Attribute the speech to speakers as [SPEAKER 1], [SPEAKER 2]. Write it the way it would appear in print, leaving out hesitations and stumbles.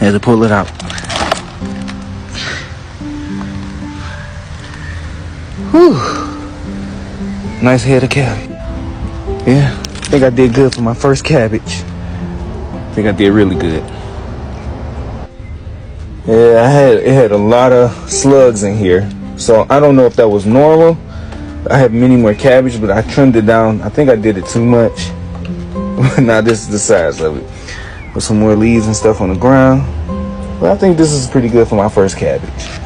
[SPEAKER 1] Had to pull it out. Whew. Nice head of cabbage. Yeah, I think I did good for my first cabbage. I think I did really good. Yeah, it had a lot of slugs in here. So I don't know if that was normal. I have many more cabbage, but I trimmed it down. I think I did it too much. Now this is the size of it. Put some more leaves and stuff on the ground. But I think this is pretty good for my first cabbage.